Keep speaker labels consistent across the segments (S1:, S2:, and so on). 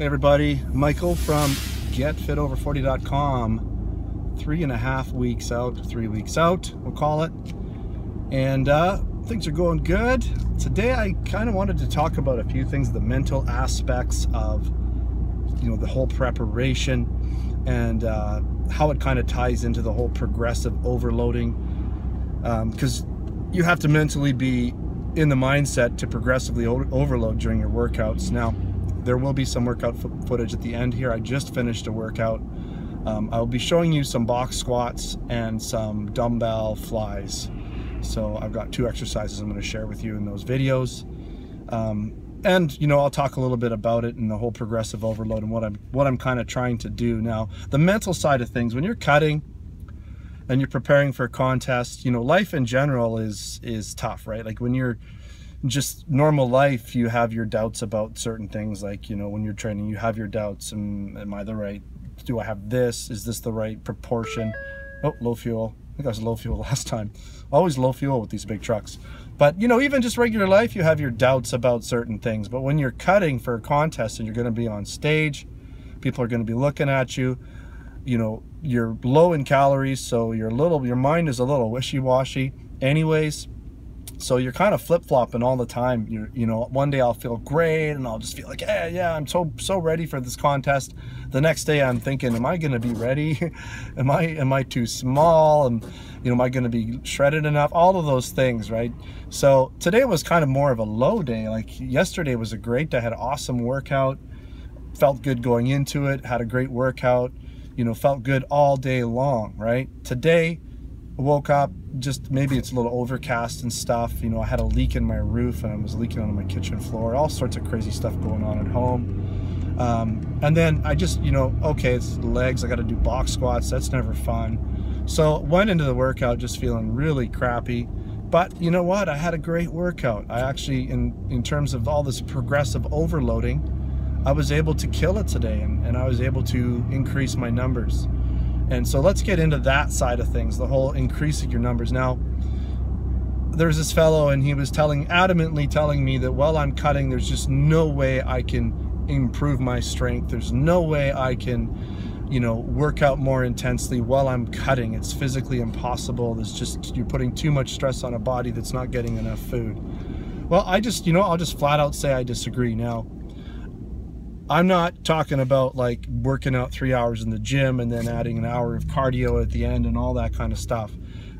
S1: Hey everybody, Michael from getfitover40.com. 3.5 weeks out, 3 weeks out, we'll call it. And things are going good. Today I kind of wanted to talk about a few things, the mental aspects of, the whole preparation and how it kind of ties into the whole progressive overloading. Because you have to mentally be in the mindset to progressively overload during your workouts. Now, there will be some workout footage at the end here. I just finished a workout. I'll be showing you some box squats and some dumbbell flies. So I've got 2 exercises I'm going to share with you in those videos. And I'll talk a little bit about it and the whole progressive overload and what I'm kind of trying to do. Now, the mental side of things, when you're cutting and you're preparing for a contest, life in general is tough, right? Like when you're just normal life, you have your doubts about certain things. Like, when you're training, you have your doubts. Am I the right? Do I have this? Is this the right proportion? Oh, low fuel. I think I was low fuel last time. Always low fuel with these big trucks. But, even just regular life, you have your doubts about certain things. But when you're cutting for a contest and you're going to be on stage, people are going to be looking at you. You're low in calories, so your mind is a little wishy-washy anyways. So you're kind of flip-flopping all the time. One day I'll feel great and I'll just feel like, yeah, I'm so ready for this contest. The next day I'm thinking, am I going to be ready? am I too small? And am I going to be shredded enough? All of those things, right? So today was kind of more of a low day. Like yesterday was a great day. I had an awesome workout. Felt good going into it. Had a great workout. Felt good all day long, right? Today, woke up, just maybe it's a little overcast and stuff. I had a leak in my roof and I was leaking on my kitchen floor. All sorts of crazy stuff going on at home. And then I just, okay, it's legs. I got to do box squats. That's never fun. So went into the workout just feeling really crappy. But you know what? I had a great workout. I actually, in terms of all this progressive overloading, I was able to kill it today and I was able to increase my numbers. And so let's get into that side of things, the whole increasing your numbers. Now, there's this fellow and he was adamantly telling me that while I'm cutting, there's just no way I can improve my strength. There's no way I can, work out more intensely while I'm cutting. It's physically impossible. You're putting too much stress on a body that's not getting enough food. Well, I'll just flat out say I disagree. Now, I'm not talking about like working out 3 hours in the gym and then adding an hour of cardio at the end and all that kind of stuff.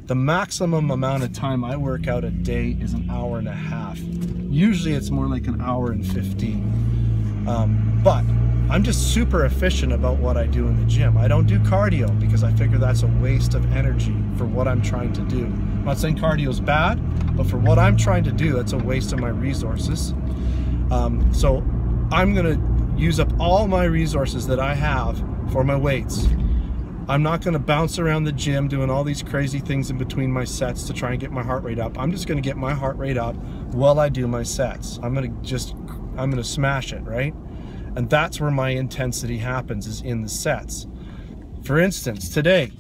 S1: The maximum amount of time I work out a day is an hour and a half. Usually it's more like an hour and 15. But I'm just super efficient about what I do in the gym. I don't do cardio because I figure that's a waste of energy for what I'm trying to do. I'm not saying cardio is bad, but for what I'm trying to do, that's a waste of my resources. So I'm gonna use up all my resources that I have for my weights. I'm not going to bounce around the gym doing all these crazy things in between my sets to try and get my heart rate up. I'm just going to get my heart rate up while I do my sets. I'm going to smash it, right? And that's where my intensity happens, is in the sets. For instance, today,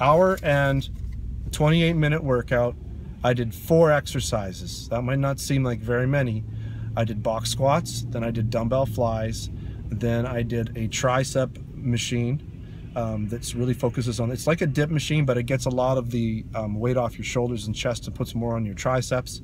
S1: hour and 28-minute workout, I did 4 exercises. That might not seem like very many. I did box squats, then I did dumbbell flies, then I did a tricep machine that's really focuses on, it's like a dip machine, but it gets a lot of the weight off your shoulders and chest and puts more on your triceps.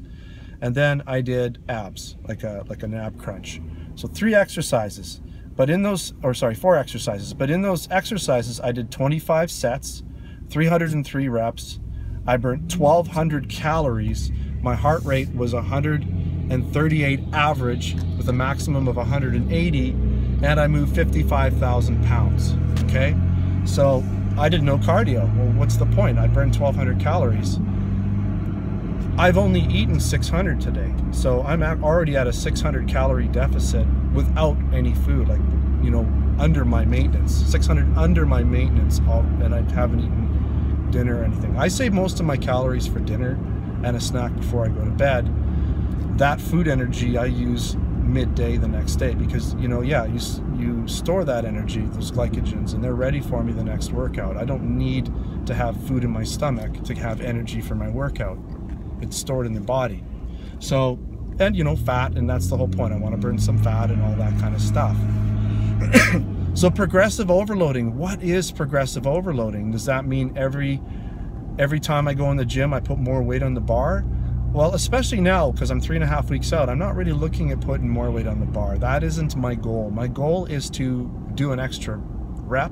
S1: And then I did abs, like an ab crunch. So 3 exercises, but in those, 4 exercises, but in those exercises I did 25 sets, 303 reps. I burnt 1,200 calories. My heart rate was 138 average with a maximum of 180, and I moved 55,000 pounds, okay? So I did no cardio. Well, what's the point? I burned 1,200 calories. I've only eaten 600 today, so I'm already at a 600 calorie deficit without any food, like, under my maintenance. 600 under my maintenance, and I haven't eaten dinner or anything. I save most of my calories for dinner and a snack before I go to bed. That food energy I use midday the next day because, you store that energy, those glycogens, and they're ready for me the next workout. I don't need to have food in my stomach to have energy for my workout. It's stored in the body. So, and fat, and that's the whole point. I want to burn some fat and all that kind of stuff. So progressive overloading, what is progressive overloading? Does that mean every time I go in the gym, I put more weight on the bar? Well, especially now, because I'm 3.5 weeks out, I'm not really looking at putting more weight on the bar. That isn't my goal. My goal is to do an extra rep.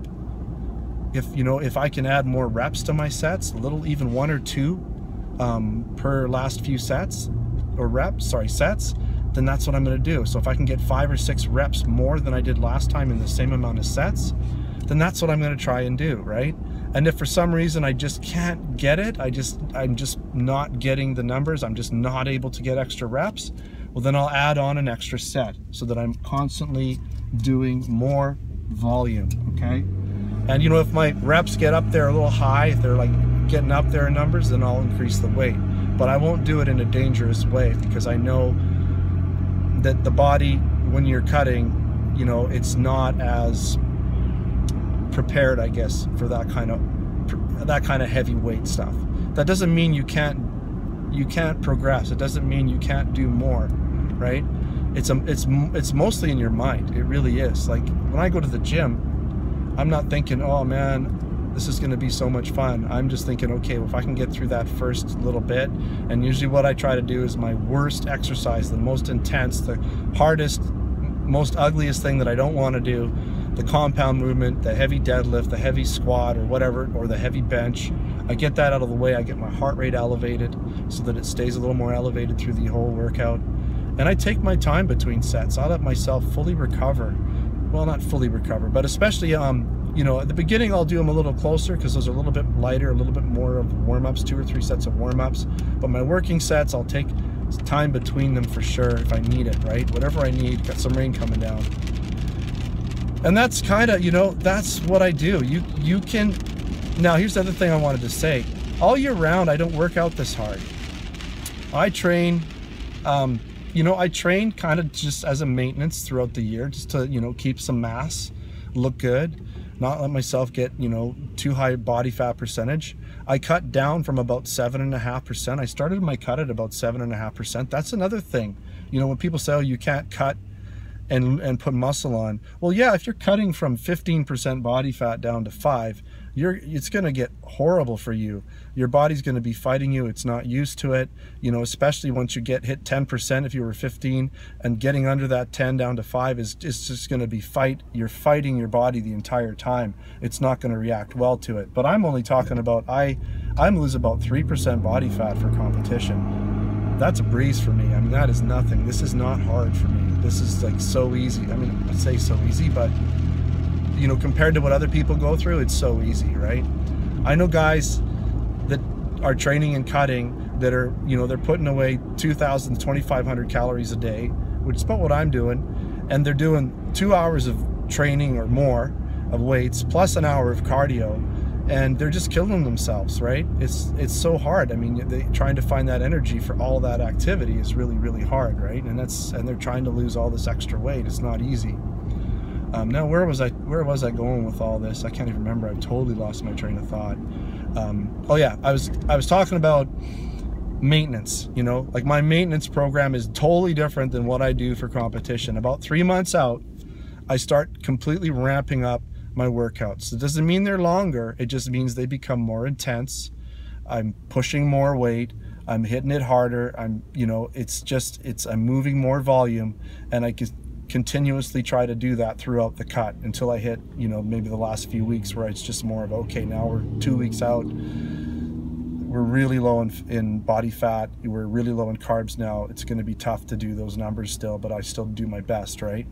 S1: If I can add more reps to my sets, even 1 or 2 per last few sets, sets, then that's what I'm going to do. So if I can get 5 or 6 reps more than I did last time in the same amount of sets, then that's what I'm going to try and do, right? And if for some reason I just can't get it, I'm just not getting the numbers, I'm just not able to get extra reps, well then I'll add on an extra set so that I'm constantly doing more volume, okay? And if my reps get up there a little high, if they're like getting up there in numbers, then I'll increase the weight. But I won't do it in a dangerous way, because I know that the body, when you're cutting, it's not as prepared, I guess, for that kind of heavyweight stuff. That doesn't mean you can't progress. It doesn't mean you can't do more, right? It's mostly in your mind. It really is. Like when I go to the gym, I'm not thinking, oh man, this is going to be so much fun. I'm just thinking, okay, well, if I can get through that first little bit, and usually what I try to do is my worst exercise, the most intense, the hardest, most ugliest thing that I don't want to do, the compound movement, the heavy deadlift, the heavy squat or whatever, or the heavy bench. I get that out of the way. I get my heart rate elevated so that it stays a little more elevated through the whole workout. And I take my time between sets. I let myself fully recover. Well, not fully recover, but especially, at the beginning I'll do them a little closer because those are a little bit lighter, a little bit more of warm-ups, 2 or 3 sets of warm-ups. But my working sets, I'll take time between them for sure if I need it, right? Whatever I need, got some rain coming down. And that's kind of, that's what I do. You can, now here's the other thing I wanted to say. All year round, I don't work out this hard. I train, I train kind of just as a maintenance throughout the year, just to, keep some mass, look good, not let myself get, too high body fat percentage. I cut down from about 7.5%. I started my cut at about 7.5%. That's another thing. When people say, oh, you can't cut and put muscle on. Well, yeah, if you're cutting from 15% body fat down to 5, it's going to get horrible for you. Your body's going to be fighting you. It's not used to it, especially once you hit 10%. If you were 15 and getting under that 10 down to 5 is just going to be you're fighting your body the entire time. It's not going to react well to it. But I'm only talking about, I lose about 3% body fat for competition. That's a breeze for me. I mean, that is nothing. This is not hard for me. This is like so easy. I mean, I'd say so easy, but compared to what other people go through, it's so easy, right? I know guys that are training and cutting that are, they're putting away 2,000 to 2,500 calories a day, which is about what I'm doing, and they're doing 2 hours of training or more of weights plus an hour of cardio, and they're just killing themselves, right? It's so hard. I mean, trying to find that energy for all that activity is really, really hard, right? And they're trying to lose all this extra weight. It's not easy. Now, where was I going with all this? I can't even remember. I've totally lost my train of thought. Oh yeah, I was talking about maintenance. Like my maintenance program is totally different than what I do for competition. About 3 months out, I start completely ramping up my workouts. It doesn't mean they're longer. It just means they become more intense. I'm pushing more weight. I'm hitting it harder. I'm moving more volume, and I can continuously try to do that throughout the cut until I hit, maybe the last few weeks where it's just more of, okay, now we're 2 weeks out. We're really low in body fat. We're really low in carbs now. It's going to be tough to do those numbers still, but I still do my best, right?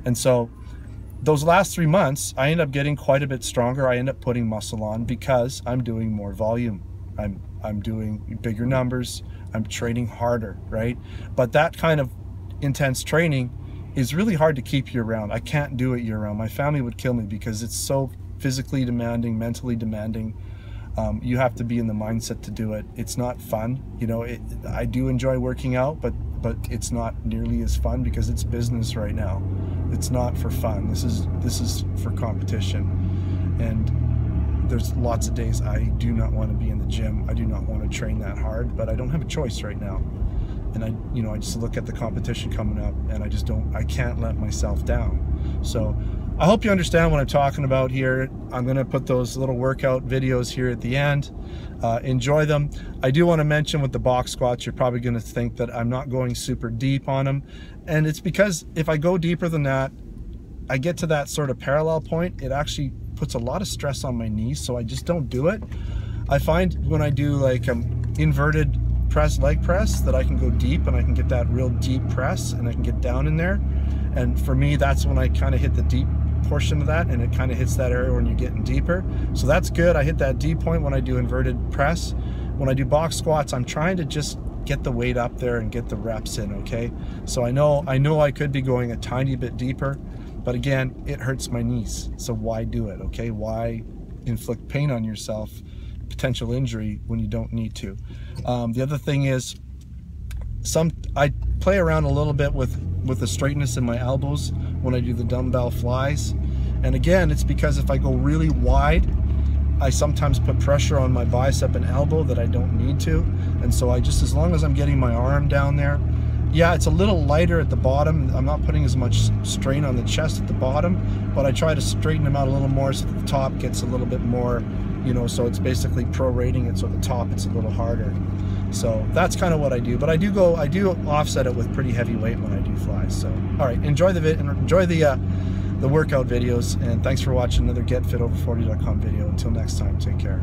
S1: And so those last 3 months, I end up getting quite a bit stronger. I end up putting muscle on because I'm doing more volume. I'm doing bigger numbers. I'm training harder, right? But that kind of intense training is really hard to keep year round. I can't do it year round. My family would kill me because it's so physically demanding, mentally demanding. You have to be in the mindset to do it. It's not fun. I do enjoy working out, but it's not nearly as fun because it's business right now. It's not for fun. This is for competition. And there's lots of days I do not want to be in the gym. I do not want to train that hard, but I don't have a choice right now. And I just look at the competition coming up, and I can't let myself down. So I hope you understand what I'm talking about here. I'm gonna put those little workout videos here at the end. Enjoy them. I do want to mention with the box squats, you're probably gonna think that I'm not going super deep on them. And it's because if I go deeper than that, I get to that sort of parallel point, it actually puts a lot of stress on my knees, so I just don't do it. I find when I do like inverted leg press that I can go deep and I can get that real deep press and I can get down in there. And for me, that's when I kind of hit the deep portion of that, and it kind of hits that area when you're getting deeper. So that's good. I hit that deep point when I do inverted press. When I do box squats, I'm trying to just get the weight up there and get the reps in, okay? So I know I could be going a tiny bit deeper, but again, it hurts my knees. So why do it, okay? Why inflict pain on yourself, potential injury, when you don't need to? The other thing is, I play around a little bit with the straightness in my elbows when I do the dumbbell flies. And again, it's because if I go really wide, I sometimes put pressure on my bicep and elbow that I don't need to. And so I just, as long as I'm getting my arm down there, yeah, it's a little lighter at the bottom. I'm not putting as much strain on the chest at the bottom, but I try to straighten them out a little more so that the top gets a little bit more, you know, so it's basically prorating it so the top it's a little harder. So that's kind of what I do. But I do offset it with pretty heavy weight when I do flies. So all right, enjoy the workout videos, and thanks for watching another GetFitOver40.com video. Until next time, take care.